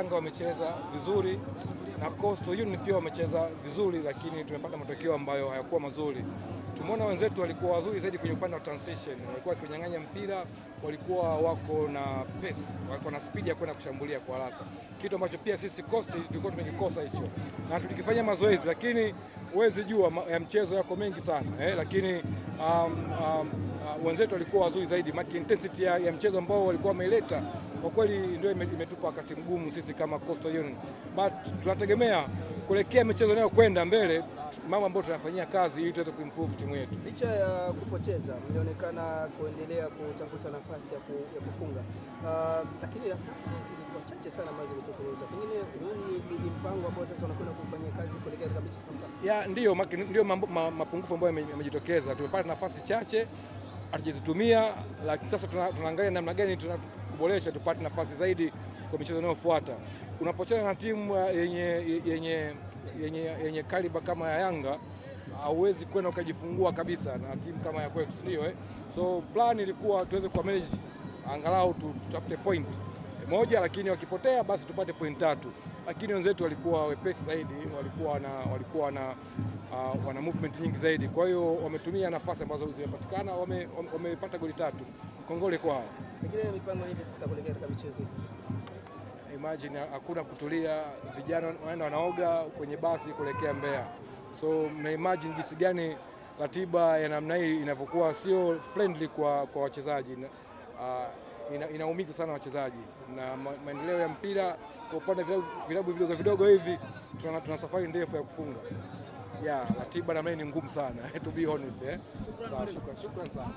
Yanga wamecheza vizuri na Coastal Union pia wamecheza vizuri, lakini tumepata matokeo ambayo hayakuwa mazuri. Tumeona wenzetu walikuwa wazuri zaidi kwenye upande wa transition, walikuwa wakinyang'anya mpira, walikuwa wako na pace, wako na speed ya kwenda kushambulia kwa haraka, kitu ambacho pia sisi Coastal tulikuwa tumekikosa hicho, na tulikifanya mazoezi, lakini huwezi jua ya mchezo yako mengi sana lakini wenzetu walikuwa wazuri zaidi. Intensity ya mchezo ambao walikuwa wameleta kwa kweli ndio imetupa wakati mgumu sisi kama Coastal Union, but tunategemea kuelekea michezo nayo kwenda mbele, mambo ambayo tunafanyia kazi ili tuweze kuimprove timu yetu. Licha ya kupoteza, mlionekana kuendelea kutafuta nafasi ya kufunga, lakini nafasi zilikuwa chache sana ambazo zilitekelezwa. Pengine huu ni mpango ambao sasa unakwenda kufanyia kazi kuelekea katika mechi zijazo. Ndio mapungufu ambayo yamejitokeza. Tumepata nafasi chache hatujazitumia, lakini sasa tunaangalia namna gani tunaboresha tupate nafasi zaidi kwa michezo inayofuata. Unapocheza na timu yenye kaliba kama ya Yanga, hauwezi kwenda ukajifungua kabisa na timu kama ya kwetu, ndio So plan ilikuwa tuweze ku manage angalau tutafute point moja, lakini wakipotea basi tupate point 3. Lakini wenzetu walikuwa wepesi zaidi, walikuwa wana movement nyingi zaidi, kwa hiyo wametumia nafasi ambazo zimepatikana, wamepata goli 3. Kongole kwao. Pengine mipango hivi sasa kuelekea katika michezo hii. Imagine hakuna kutulia, vijana wanaenda wanaoga kwenye basi kuelekea Mbeya. So mna imagine jinsi gani ratiba ya namna hii inavyokuwa sio friendly kwa wachezaji. Inaumiza sana wachezaji na maendeleo ya mpira kwa upande vilabu vidogo hivi, tuna safari ndefu ya kufunga. Ratiba namna hii ni ngumu sana to be honest. Sawa, shukrani sana.